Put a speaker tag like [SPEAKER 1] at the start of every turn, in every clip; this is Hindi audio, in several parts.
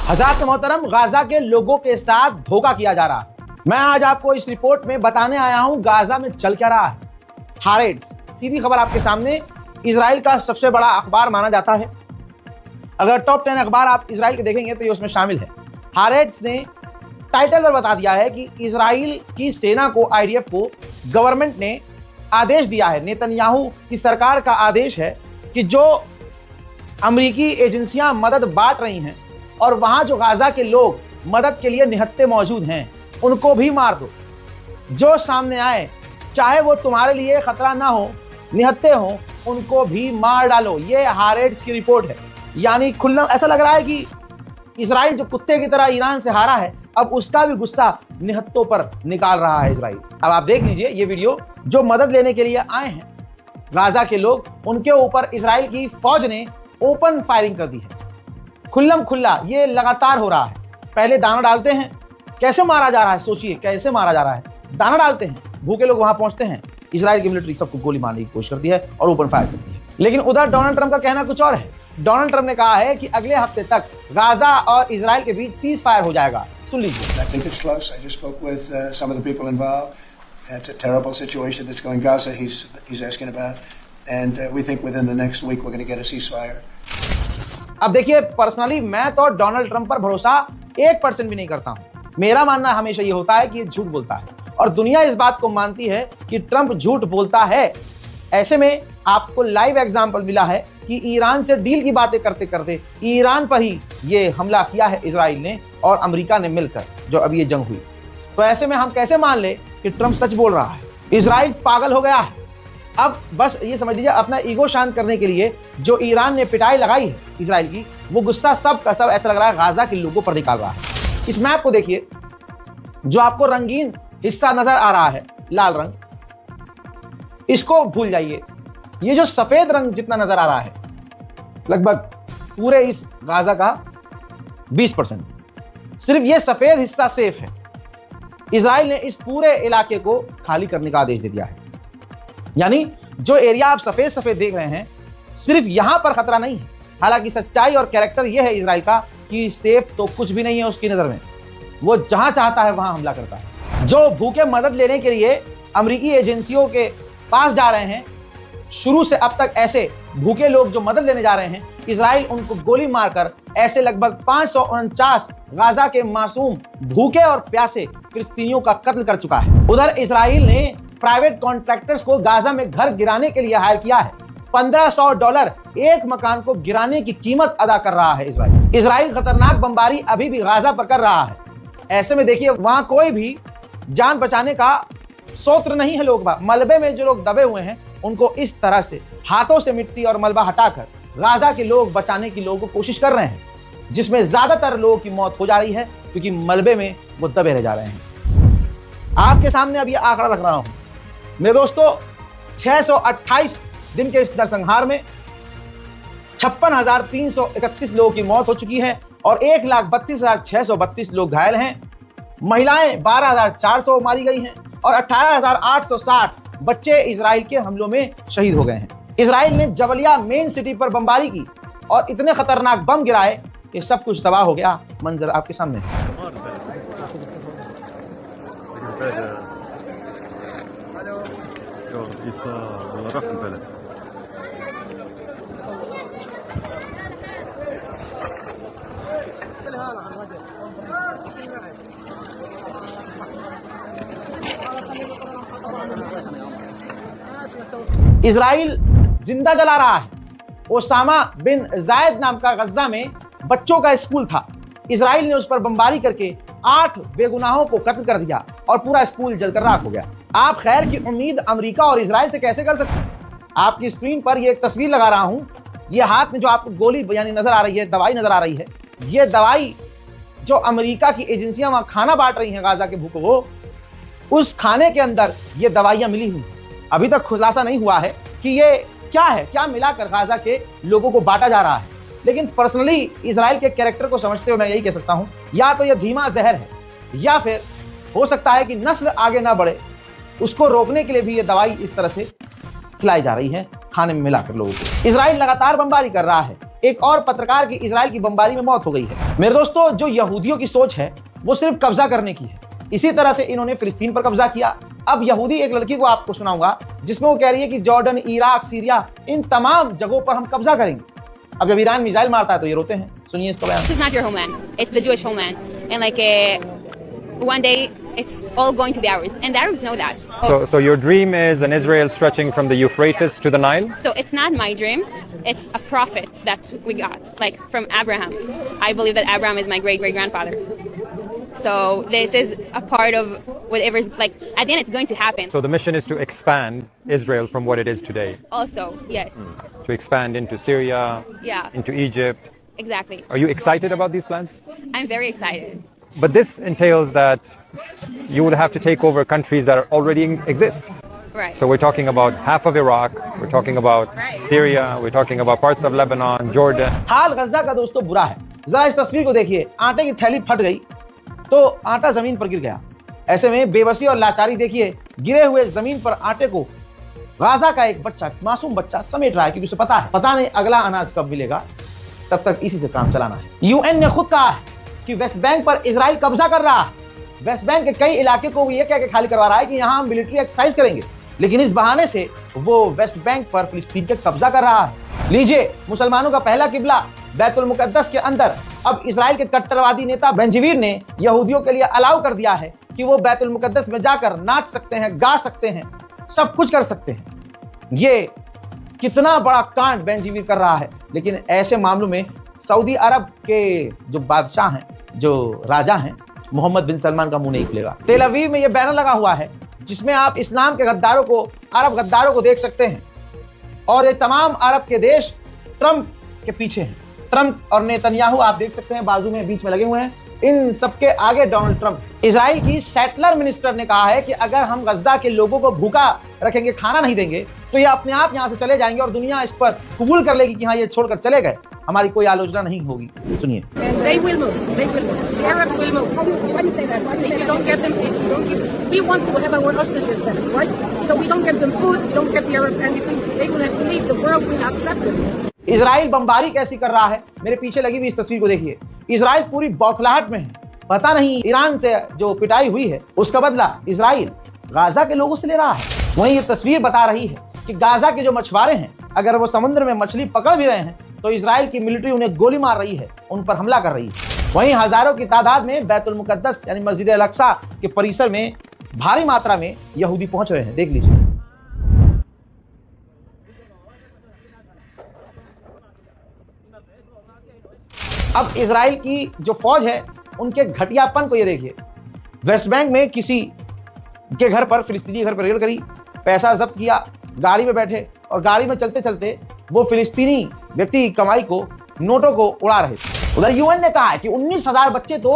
[SPEAKER 1] हज़रात मोहतरम, गाजा के लोगों के साथ धोखा किया जा रहा है। मैं आज आपको इस रिपोर्ट में बताने आया हूं गाजा में चल क्या रहा है। हारेट्स, सीधी खबर आपके सामने, इजराइल का सबसे बड़ा अखबार माना जाता है। अगर टॉप 10 अखबार आप इजराइल के देखेंगे तो ये उसमें शामिल है। हारेट्स ने टाइटल पर बता दिया है कि इजराइल की सेना को, आईडीएफ को गवर्नमेंट ने आदेश दिया है, नेतन्याहू की सरकार का आदेश है कि जो अमेरिकी एजेंसियां मदद बांट रही हैं और वहां जो गाजा के लोग मदद के लिए निहत्थे मौजूद हैं, उनको भी मार दो। जो सामने आए, चाहे वो तुम्हारे लिए खतरा ना हो, निहत्थे हो, उनको भी मार डालो। ये हारेट्स की रिपोर्ट है। यानी खुल्लम ऐसा लग रहा है कि इजराइल जो कुत्ते की तरह ईरान से हारा है, अब उसका भी गुस्सा निहत्तों पर निकाल रहा है इजराइल। अब आप देख लीजिए ये वीडियो। जो मदद लेने के लिए आए हैं गाजा के लोग, उनके ऊपर इजराइल की फौज ने ओपन फायरिंग कर दी है। खुल्लम खुल्ला ये लगातार हो रहा है। पहले दाना डालते हैं, कैसे मारा जा रहा है, सोचिए कैसे मारा जा रहा है। दाना डालते हैं, भूखे लोग वहां पहुंचते हैं, इजराइल की मिलिट्री सबको गोली मारने की कोशिश करती है और ओपन फायर करती है। लेकिन उधर डोनाल्ड ट्रंप का कहना कुछ और है। डोनाल्ड ट्रंप ने कहा है कि अगले हफ्ते तक गाजा और इजराइल के बीच सीज फायर हो जाएगा। सुन लीजिए।
[SPEAKER 2] I think it's close. I just spoke with some of the people involved. It's a terrible situation that's going Gaza. He's asking about, and we think within the next week we're going to get a ceasefire.
[SPEAKER 1] अब देखिए, पर्सनली मैं तो डोनाल्ड ट्रंप पर भरोसा 1% भी नहीं करता हूं। मेरा मानना हमेशा ये होता है कि ये झूठ बोलता है और दुनिया इस बात को मानती है कि ट्रंप झूठ बोलता है। ऐसे में आपको लाइव एग्जाम्पल मिला है कि ईरान से डील की बातें करते करते ईरान पर ही ये हमला किया है इजराइल ने और अमेरिका ने मिलकर, जो अभी ये जंग हुई। तो ऐसे में हम कैसे मान ले कि ट्रंप सच बोल रहा है? इजराइल पागल हो गया है। अब बस ये समझ लीजिए, अपना ईगो शांत करने के लिए जो ईरान ने पिटाई लगाई है इजराइल की, वो गुस्सा सब का सब ऐसा लग रहा है गाजा के लोगों पर निकाल रहा है। इस मैप को देखिए, जो आपको रंगीन हिस्सा नजर आ रहा है, लाल रंग, इसको भूल जाइए। ये जो सफेद रंग जितना नजर आ रहा है, लगभग पूरे इस गाजा का 20%, सिर्फ ये सफेद हिस्सा सेफ है। इजराइल ने इस पूरे इलाके को खाली करने का आदेश दे दिया है। यानी जो एरिया आप सफेद सफेद देख रहे हैं, सिर्फ यहां पर खतरा नहीं है। हालांकि सच्चाई और कैरेक्टर यह है इजराइल का कि सेफ तो कुछ भी नहीं है उसकी नजर में। वो जहां चाहता है वहां हमला करता है। जो भूखे मदद लेने के लिए अमेरिकी एजेंसियों के पास जा रहे हैं, शुरू से अब तक ऐसे भूखे लोग जो मदद लेने जा रहे हैं, इजराइल उनको गोली मारकर ऐसे लगभग 549 गाजा के मासूम भूखे और प्यासे फिलिस्तीनियों का कत्ल कर चुका है। उधर इजराइल ने प्राइवेट कॉन्ट्रैक्टर्स को गाजा में घर गिराने के लिए हायर किया है। $1500 एक मकान को गिराने की कीमत अदा कर रहा है इजराइल। इजराइल खतरनाक बमबारी अभी भी गाजा पर कर रहा है। ऐसे में देखिए, वहां कोई भी जान बचाने का सोत्र नहीं है। लोग मलबे में जो लोग दबे हुए हैं, उनको इस तरह से हाथों से मिट्टी और मलबा हटाकर गाजा के लोग बचाने की लोगों को कोशिश कर रहे हैं, जिसमें ज्यादातर लोगों की मौत हो जा रही है क्योंकि मलबे में वो दबे रह जा रहे हैं। आपके सामने अब ये आंकड़ा रख रहा हूं मेरे दोस्तों। 628 दिन के इस नरसंहार में 56,331 लोगों की मौत हो चुकी है और 1,32,632 लोग घायल हैं। महिलाएं 12,400 मारी गई हैं और 18,860 बच्चे इजराइल के हमलों में शहीद हो गए हैं। इजराइल ने जबलिया मेन सिटी पर बमबारी की और इतने खतरनाक बम गिराए कि सब कुछ तबाह हो गया। मंजर आपके सामने है। इजराइल जिंदा जला रहा है। ओसामा बिन जायद नाम का गज्जा में बच्चों का स्कूल था। इजराइल ने उस पर बमबारी करके 8 बेगुनाहों को कत्ल कर दिया और पूरा स्कूल जलकर राख हो गया। आप खैर की उम्मीद अमेरिका और इजराइल से कैसे कर सकते हैं? आपकी स्क्रीन पर ये एक तस्वीर लगा रहा हूं। ये हाथ में जो आपको गोली यानी नजर आ रही है, दवाई नजर आ रही है, ये दवाई जो अमेरिका की एजेंसियां वहां खाना बांट रही हैं गाजा के भूखों को, उस खाने के अंदर ये दवाइयां मिली हुई। अभी तक खुलासा नहीं हुआ है कि ये क्या है, क्या मिलाकर गाजा के लोगों को बांटा जा रहा है। लेकिन पर्सनली इजराइल के कैरेक्टर को समझते हुए मैं यही कह सकता हूं, या तो यह धीमा जहर है या फिर हो सकता है कि नस्ल आगे ना बढ़े, उसको रोकने के लिए भी ये दवाई इस तरह से खिलाई जा रही है, खाने में मिलाकर लोगों को। इजराइल लगातार बमबारी कर रहा है एक और पत्रकार की इजराइल की बमबारी में मौत हो गई है। मेरे दोस्तों, जो यहूदियों की सोच है वो सिर्फ कब्जा करने की है। इसी तरह से इन्होंने फिलिस्तीन पर कब्जा किया। अब यहूदी एक लड़की को आपको सुनाऊंगा जिसमें वो कह रही है कि जॉर्डन, इराक, सीरिया, इन तमाम जगहों पर हम कब्जा करेंगे। अब जब ईरान मिसाइल मारता है तो ये रोते हैं। सुनिए इसका बयान।
[SPEAKER 3] This is not your homeland. It's the Jewish homeland. And like one day it's all going to be ours. And the Arabs know that.
[SPEAKER 4] So your dream is an Israel stretching from the Euphrates to the Nile?
[SPEAKER 3] So it's not my dream. It's a prophet that we got, like from Abraham. I believe that Abraham is my great-great-grandfather. So this is a part of whatever's, like, at the end it's going to happen.
[SPEAKER 4] So the mission is to expand Israel from what it is today.
[SPEAKER 3] Also, yes.
[SPEAKER 4] To expand into Syria,
[SPEAKER 3] Yeah.
[SPEAKER 4] into Egypt.
[SPEAKER 3] Exactly.
[SPEAKER 4] Are you excited about these plans?
[SPEAKER 3] I'm very excited.
[SPEAKER 4] But this entails that you will have to take over countries that already exist.
[SPEAKER 3] Right.
[SPEAKER 4] So we're talking about half of Iraq, we're talking about Syria, we're talking about parts of Lebanon, Jordan.
[SPEAKER 1] हाल गजा का दोस्तों बुरा है। जरा इस तस्वीर को देखिए। आटे की थैली फट गई तो आटा जमीन पर गिर गया। ऐसे में बेबसी और लाचारी देखिए। गिरे हुए जमीन पर आटे को गाजा का एक बच्चा, मासूम बच्चा समेट रहा है क्योंकि उसे पता है, पता नहीं अगला अनाज कब मिलेगा, तब तक इसी से काम चलाना है। यूएन ने खुद कहा है कि वेस्ट बैंक पर इजराइल कब्जा कर रहा है। वेस्ट बैंक के कई इलाके को वो ये कह के खाली करवा रहा है कि यहाँ हम मिलिट्री एक्सरसाइज करेंगे, लेकिन इस बहाने से वो वेस्ट बैंक पर फिलिस्तीन के कब्जा कर रहा है। लीजिए, मुसलमानों का पहला किबला बैतुल मुकद्दस के अंदर अब इजराइल के कट्टरवादी नेता बेंजीवीर ने यहूदियों के लिए अलाउ कर दिया है कि वो बैतुल मुकद्दस में जाकर नाच सकते हैं, गा सकते हैं, सब कुछ कर सकते हैं। ये कितना बड़ा कांड बेंजीवीर कर रहा है। लेकिन ऐसे मामलों में सऊदी अरब के जो बादशाह हैं, जो राजा हैं, मोहम्मद बिन सलमान का मुंह नहीं खुलेगा। तेल अवीव में ये बैनर लगा हुआ है जिसमें आप इस्लाम के गद्दारों को, अरब गद्दारों को देख सकते हैं। और ये तमाम अरब के देश ट्रंप के पीछे हैं। ट्रंप और नेतन्याहू आप देख सकते हैं बाजू में, बीच में लगे हुए हैं। इन सबके आगे डोनाल्ड ट्रंप। इजराइल की सेटलर मिनिस्टर ने कहा है कि अगर हम गजा के लोगों को भूखा रखेंगे, खाना नहीं देंगे, तो ये अपने आप यहाँ से चले जाएंगे और दुनिया इस पर कबूल कर लेगी कि हाँ ये छोड़कर चले गए, हमारी कोई आलोचना नहीं होगी। सुनिए।
[SPEAKER 5] They will move. They will move. The Arabs will move. Why do you say that? If you don't get them, if you don't give, we want to have our hostages then, right? So we don't give them food, don't give the Arabs anything. They will have to leave. The world will accept them.
[SPEAKER 1] Israel बमबारी कैसी कर रहा है, मेरे पीछे लगी हुई इस तस्वीर को देखिए। इजराइल पूरी बौखलाहट में है। पता नहीं ईरान से जो पिटाई हुई है उसका बदला इजराइल गाजा के लोगों से ले रहा है। वहीं ये तस्वीर बता रही है कि गाजा के जो मछुआरे हैं, अगर वो समुद्र में मछली पकड़ भी रहे हैं तो इजराइल की मिलिट्री उन्हें गोली मार रही है, उन पर हमला कर रही है। वहीं हजारों की तादाद में बैतुल मुकद्दस यानी मस्जिद अल अक्सा के परिसर में भारी मात्रा में यहूदी पहुंच रहे हैं। देख लीजिए। अब इजराइल की जो फौज है उनके घटियापन को ये देखिए। वेस्ट बैंक में किसी के घर पर, फिलिस्तीनी घर पर रेड करी, पैसा जब्त किया, गाड़ी में बैठे और गाड़ी में चलते चलते वो फिलिस्तीनी व्यक्ति की कमाई को, नोटों को उड़ा रहे थे। उधर यूएन ने कहा है कि 19,000 बच्चे तो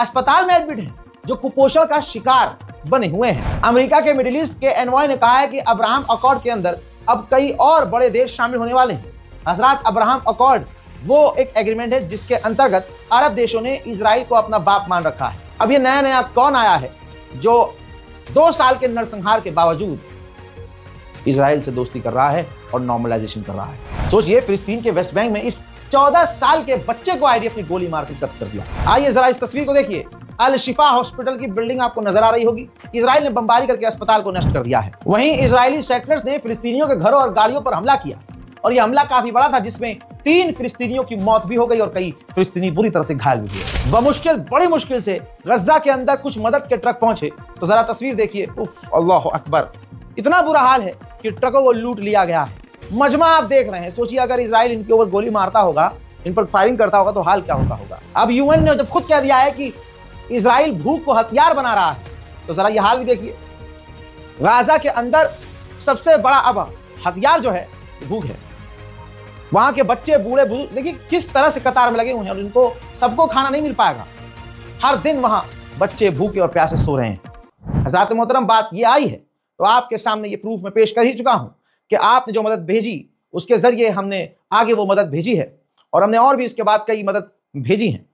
[SPEAKER 1] अस्पताल में एडमिट हैं जो कुपोषण का शिकार बने हुए हैं। अमेरिका के मिडिल ईस्ट के एनवॉय ने कहा है कि अब्राहम अकॉर्ड के अंदर अब कई और बड़े देश शामिल होने वाले हैं। हजरात, अब्राहम अकॉर्ड वो एक एग्रीमेंट है जिसके अंतर्गत अरब देशों ने इजराइल को अपना बाप मान रखा है। अब ये नया नया कौन आया है जो 2 साल के नरसंहार के बावजूद इजराइल से दोस्ती कर रहा है और नॉर्मलाइजेशन कर रहा है। सोचिए, फिलिस्तीन के वेस्ट बैंक में इस 14 साल के बच्चे को आईडीएफ ने गोली मार के कत्ल कर दिया। आइए जरा इस तस्वीर को देखिए। अल शिफा हॉस्पिटल की बिल्डिंग आपको नजर आ रही होगी। इजराइल ने बमबारी करके अस्पताल को नष्ट कर दिया है। वहीं इजरायली सेटलर्स ने फिलिस्तीनियों के घरों और गाड़ियों पर हमला किया और यह हमला काफी बड़ा था जिसमें 3 फिलिस्तीनियों की मौत भी हो गई और कई फिलिस्तीनी बुरी तरह से घायल भी हुए। बमुश्किल, बड़ी मुश्किल से गजा के अंदर कुछ मदद के ट्रक पहुंचे तो जरा तस्वीर देखिए। उफ, अल्लाह अकबर। इतना बुरा हाल है कि ट्रकों को लूट लिया गया है। मजमा आप देख रहे हैं। सोचिए, अगर इजराइल इनके ऊपर गोली मारता होगा, इन पर फायरिंग करता होगा तो हाल क्या होता होगा। अब यूएन ने जब खुद कह दिया है कि इजराइल भूख को हथियार बना रहा है तो जरा यह हाल भी देखिए। गाजा के अंदर सबसे बड़ा अब हथियार जो है भूख है। वहां के बच्चे, बूढ़े बुजुर्ग देखिए किस तरह से कतार में लगे हुए हैं और इनको सबको खाना नहीं मिल पाएगा। हर दिन वहां बच्चे भूखे और प्यासे सो रहे हैं। हज़रात मोहतरम, बात ये आई है तो आपके सामने ये प्रूफ मैं पेश कर ही चुका हूं कि आपने जो मदद भेजी उसके जरिए हमने आगे वो मदद भेजी है और हमने और भी इसके बाद कई मदद भेजी हैं।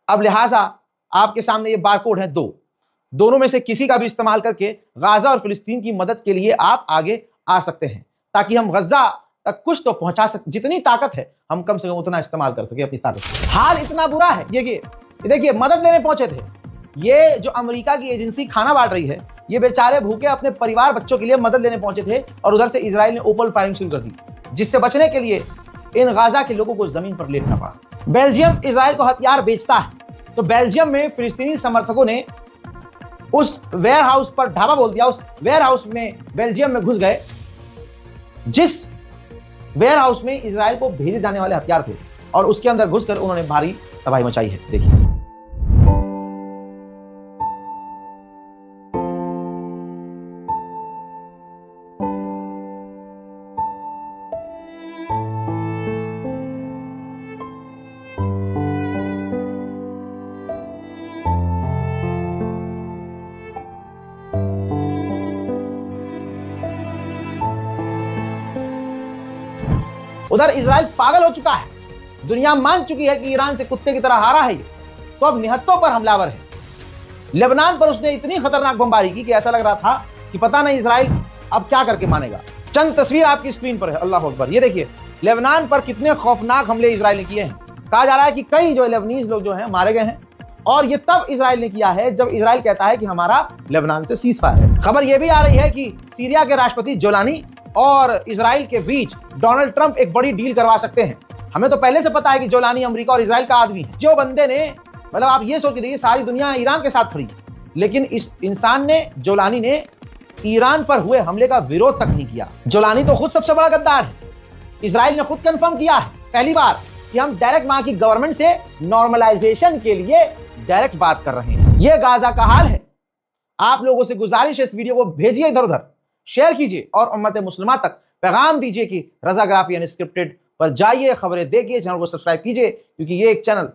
[SPEAKER 1] अब लिहाजा आपके सामने ये बारकोड है दोनों में से किसी का भी इस्तेमाल करके गाजा और फिलिस्तीन की मदद के लिए आप आगे आ सकते हैं ताकि हम गजा तक कुछ तो पहुंचा सक, जितनी ताकत है हम कम से कम उतना इस्तेमाल कर सके अपनी ताकत। हाल इतना बुरा है, देखिए मदद लेने पहुंचे थे ये जो अमेरिका की एजेंसी खाना बांट रही है, ये बेचारे भूखे अपने परिवार बच्चों के लिए मदद लेने पहुंचे थे और उधर से इजराइल ने ओपन फायरिंग शुरू कर दी, जिससे बचने के लिए इन गाजा के लोगों को जमीन पर लेटना पड़ा। बेल्जियम इजराइल को हथियार बेचता है, तो बेल्जियम में फिलिस्तीनी समर्थकों ने उस वेयर हाउस पर ढाबा बोल दिया। उस वेयर हाउस में बेल्जियम में घुस गए, जिस वेयर हाउस में इजराइल को भेजे जाने वाले हथियार थे, और उसके अंदर घुसकर उन्होंने भारी तबाही मचाई है। देखिए उधर इजराइल पागल हो चुका है, दुनिया मान चुकी है कि ईरान से कुत्ते की तरह हारा है, तो अब निहत्तों पर हमलावर है। लेबनान पर उसने इतनी खतरनाक बमबारी की कि ऐसा लग रहा था कि पता नहीं इजराइल अब क्या करके मानेगा। चंद तस्वीर आपकी स्क्रीन पर है, अल्लाह अकबर। ये देखिए लेबनान पर कितने खौफनाक हमले इजराइल ने किए हैं। कहा जा रहा है कि कई जो लेबनीज लोग जो हैं मारे गए हैं, और ये तब इजराइल ने किया है जब इजराइल कहता है कि हमारा लेबनान से सीज फायर है। खबर यह भी आ रही है कि सीरिया के राष्ट्रपति जोलानी और इजराइल के बीच डोनाल्ड ट्रंप एक बड़ी डील करवा सकते हैं। हमें तो पहले से पता है कि जोलानी अमेरिका और इजराइल का आदमी है। जो बंदे ने, मतलब आप ये सोच के देखिए, सारी दुनिया ईरान के साथ खड़ी, लेकिन इस इंसान ने, जोलानी ने ईरान पर हुए हमले का विरोध तक नहीं किया। जोलानी तो खुद सबसे बड़ा गद्दार है। इजराइल ने खुद कंफर्म किया है पहली बार कि हम डायरेक्ट वहां की गवर्नमेंट से नॉर्मलाइजेशन के लिए डायरेक्ट बात कर रहे हैं। यह गाजा का हाल है। आप लोगों से गुजारिश है, इस वीडियो को भेजिए इधर उधर, शेयर कीजिए और उम्मत मुस्लिमा तक पैगाम दीजिए कि रज़ाग्राफी अनस्क्रिप्टेड पर जाइए, खबरें देखिए, चैनल को सब्सक्राइब कीजिए, क्योंकि ये एक चैनल